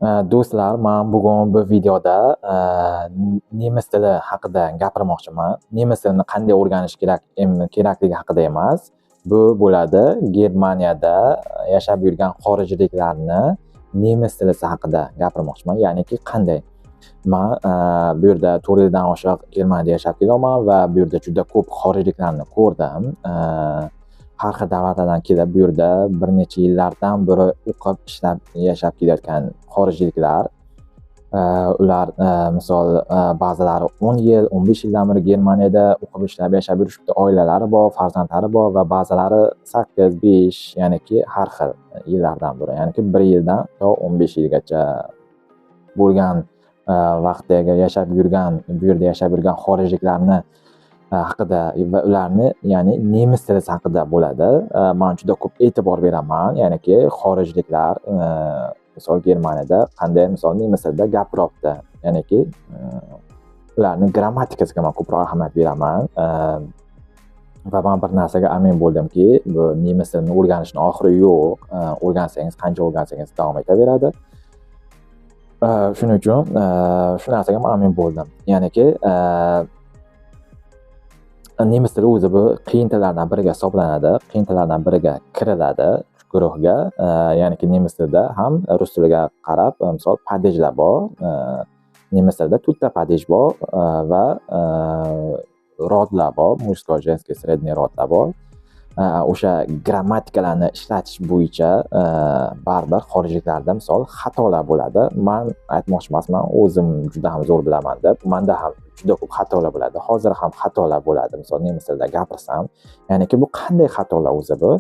Do'stlar, men bugun bu videoda nemis tili haqida gapirmoqchiman. Nemis tilini qanday o'rganish kerakligi haqida emas. Bu bo'ladi Germaniyada yashab yurgan xorijliklarni nemis tili haqida gapirmoqchiman. Ya'niki qanday? Men bu yerda 4 yildan oshiq Germaniyada yashab kelyapman va bu yerda juda ko'p xorijliklarni ko'rdim. Har xil davlatlardan kelib bu yerda bir necha yillardan beri o'qib ishlab yashab kelayotgan xorijliklar, ular misol ba'zilari 10 yil, 15 yildan beri Germaniyada o'qib ishlab yashab yurishibdi, oilalari bor, farzandlari bor va ba'zilari 8, 5, ya'niki har xil yillardan beri, ya'niki 1 yildan to 15 yilgacha bo'lgan vaqtdagi yashab yurgan, bu yerda yashab yurgan xorijliklarni haqida va ularni, ya'ni nemis tili haqida bo'ladi. Men juda ko'p e'tibor beraman, ya'niki xorijliklar misol Germaniyada qanday misol nemis tilida gapiryapti, ya'niki ularning grammatikasiga men ko'proq ahamiyat beraman. Va men bir narsaga amin bo'ldimki, bu nemis tilini o'rganishning oxiri yo'q. O'rgansangiz, qancha o'rgansangiz davom etaveradi. Shuning uchun shu narsaga men amin bo'ldim. Ya'niki nemis tili o'zi bu qiyin tillardan biriga hisoblanadi, qiyin tillardan biriga kiriladi shu guruhga. Ya'niki nemis tilida ham rus tiliga qarab, misol padejlar bor. Nemis tilida 4 ta padej bor va rodlar bor, мужской, женский, средний rodlar bor. O'sha grammatikalarni ishlatish bo'yicha baribir xorijliklarda misol xatolar bo'ladi. Men aytmoqchi emasman, o'zim juda ham zo'r bilaman deb. Menda ham juda ko'p xatolar bo'ladi. Hozir ham xatolar bo'ladi, misol nemis tilida gapirsam. Ya'niki bu qanday xatolar o'zi bu?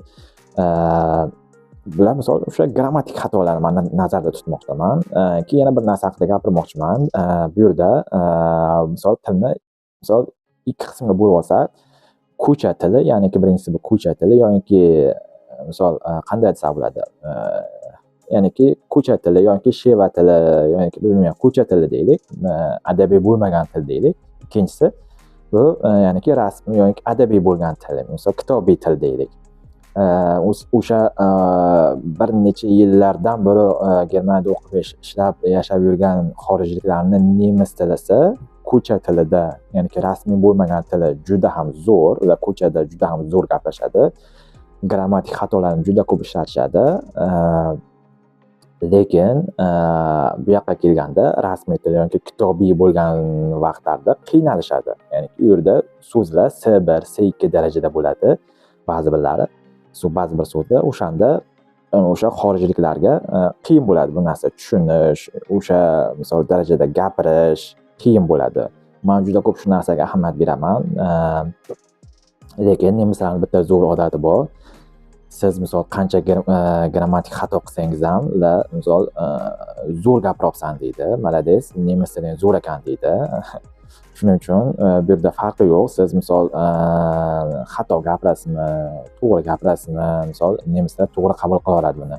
Bular misol o'sha grammatik xatolarni men nazarda tutmoqdaman. Keyin yana bir narsa haqida gapirmoqchiman. Bu yerda misol tilni misol 2 qismga bo'lib olsak, ko'cha tili, ya'niki birinchisi bu ko'cha tili, yoki misol qanday desa bo'ladi? Ya'niki ko'cha tili yoki sheva tili, yoki bilmayman, ko'cha tili deylik, adabiy bo'lmagan til deylik. Ikkinchisi bu ya'niki rasmiy yoki adabiy bo'lgan til, misol kitobiy til deylik. O'sha bir necha yillardan beri Germaniyada o'qib ishlab yashab yurgan xorijliklarning nemis tilisi ko'cha tilida, ya'niki rasmiy bo'lmagan tili juda ham zo'r, ular ko'chada juda ham zo'r gaplashadi. Grammatik xatolarni juda ko'p ishlatishadi. Lekin bu yoqqa kelganda rasmiy til yoki kitobiy bo'lgan vaqtlarda qiynalishadi. Ya'ni u yerda so'zlar C1, C2 darajada bo'ladi ba'zi birlari. Ba'zi bir so'zlar o'shanda o'sha xorijliklarga qiyin bo'ladi bu narsa tushunish, o'sha misol darajada gapirish qiyin bo'ladi. Men juda ko'p shu narsaga ahamiyat beraman. Lekin nemislarning bitta zo'r odati bor. Siz misol qancha grammatik xato qilsangiz ham, ular misol zo'r gapiryapsan deydi. Malades, nemis tiling zo'r ekan deydi. Shuning uchun bu yerda farqi yo'q. Siz misol xato gapirasizmi, to'g'ri gapirasizmi, misol nemislar to'g'ri qabul qilaveradi buni.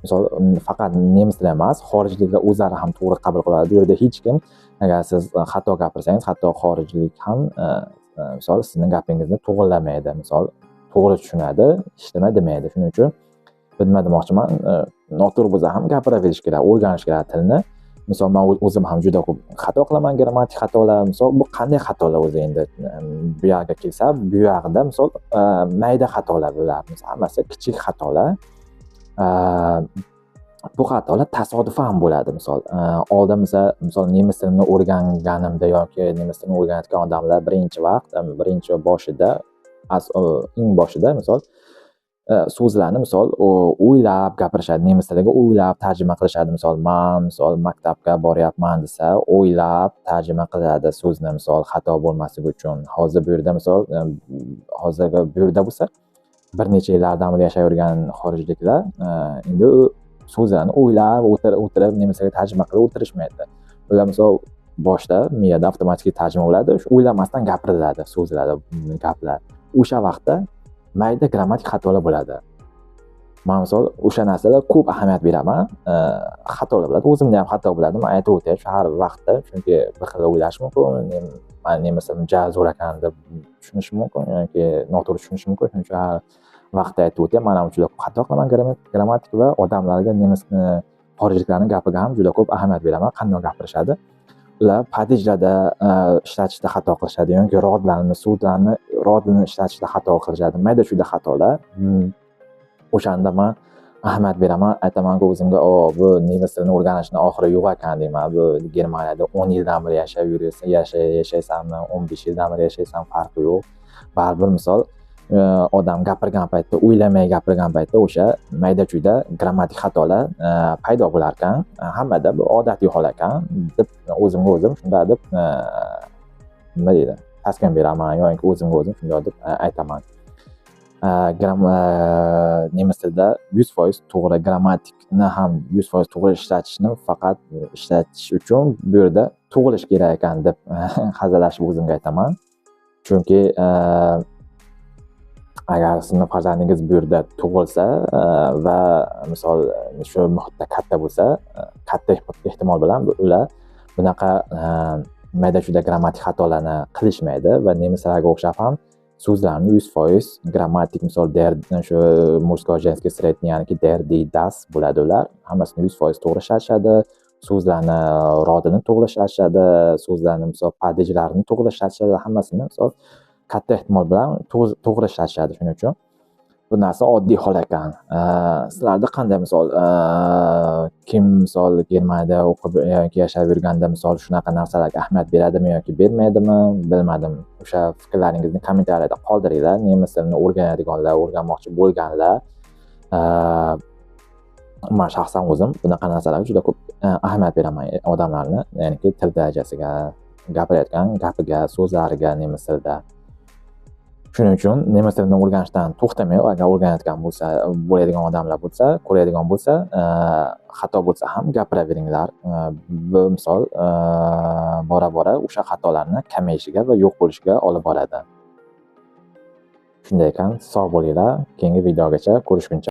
Misol faqat nemis tili emas, xorijliklar o'zlari ham to'g'ri qabul qiladi. Bu yerda hech kim, agar siz xato gapirsangiz, hatto xorijlik ham misol sizning gapingizni to'g'rilamaydi, misol to'g'ri tushunadi, hech nima demaydi. Shuning uchun nima demoqchiman, noto'g'ri bo'lsa ham gapiraverish kerak, o'rganish kerak tilni. Misol men o'zim ham juda ko'p xato qilaman, grammatik xatolar. Misol bu qanday xatolar o'zi endi? Bu yerga kelsa, bu yerda misol mayda xatolar bo'lar. Misol hammasi kichik xatolar. Bu xatolar tasodifan bo'ladi. Misol oldin misol nemis tilini o'rganganimda yoki nemis tilini o'rganayotgan odamlar birinchi boshida, eng boshida misol so'zlarni misol o'ylab gapirishadi, nemis tiliga o'ylab tarjima qilishadi. Misol men misol maktabga boryapman desa, o'ylab tarjima qiladi so'zni, misol xato bo'lmasligi uchun. Hozir bu yerda misol hozirgi bu yerda bo'lsa, bir necha yillardan beri yashayotgan xorijliklar endi so'zlarni o'ylab o'tirib nemis tiliga tarjima qilib o'tirishmaydi. Ular misol boshda miyada avtomatik tarjima bo'ladi, shu o'ylamasdan gapiriladi so'zlar, gaplar. O'sha vaqtda mayda grammatik xatolar bo'ladi. Men misol o'sha narsalarga ko'p ahamiyat beraman. Xatolar bo'ladi, o'zimda ham xato bo'ladi. Men aytib o'taman har vaqtda, chunki bir xil o'ylash mumkin. Men nemis tilini juda zo'r ekan deb tushunish mumkin yoki noto'g'ri tushunish mumkin. Shuning uchun vaqtda aytib o'taman, men ham juda ko'p xato qilaman grammatik va odamlarga nemis xorijliklarning gapiga ham juda ko'p ahamiyat beraman, qanday gapirishadi. Ular padijlarda ishlatishda xato qilishadi yoki rodlarni ishlatishda xato qilishadi. Mayda-chuyda xatolar. O'shanda men ahamiyat beraman, aytamanki o'zimga, bu nemis tilini o'rganishning oxiri yo'q ekan deyman. Bu Germaniyada 10 yildan beri yashaysanmi, 15 yildan beri yashaysan, farqi yo'q. Baribir misol odam gapirgan paytda, o'ylamay gapirgan paytda o'sha mayda-chuyda grammatik xatolar paydo bo'lar ekan. Hammada bu odatiy hol ekan deb o'zimga o'zim shunday deb nima deydi, taskin beraman yoki o'zimga o'zim shunday deb aytaman. Nemis tilida 100% to'g'ri grammatikni ham 100% to'g'ri ishlatish uchun bu yerda tug'ilish kerak ekan deb hazillashib o'zimga aytaman. Chunki agar sizni farzandingiz bu yerda tug'ilsa va misol shu muhitda katta bo'lsa, katta ehtimol bilan ular bunaqa mayda-chuyda grammatik xatolarni qilishmaydi va nemislarga o'xshab ham so'zlarni 100% grammatik, misol der, shu murskoy jenskiy sredniy, ya'ni der, di, das bo'ladi ular. Hammasini 100% to'g'ri ishlatishadi. So'zlarni rodini to'g'ri ishlatishadi, so'zlarni misol padijlarini to'g'ri ishlatishadi, hammasini misol katta ehtimol bilan to'g'ri ishlatishadi. Shuning uchun bu narsa oddiy hol ekan. Sizlarda qanday misol kim misol Germaniyada o'qib yoki yashab yurganda misol shunaqa narsalarga ahamiyat beradimi yoki bermaydimi, bilmadim. O'sha fikrlaringizni kommentariyada qoldiringlar. Nemis tilini o'rganadiganlar, o'rganmoqchi bo'lganlar, men shaxsan o'zim bunaqa narsalarga juda ko'p ahamiyat beraman odamlarni, ya'niki til darajasiga, gapirayotgan gapiga, so'zlariga nemis tilida. Shuning uchun nemis tilini o'rganishdan to'xtamay, agar o'rganayotgan bo'ladigan odamlar bo'lsa, ko'radigan bo'lsa, xato bo'lsa ham gapiraveringlar. Bu misol bora-bora o'sha xatolarni kamayishiga va yo'q bo'lishiga olib boradi. Shunday ekan, sog' bo'linglar. Keyingi videogacha ko'rishguncha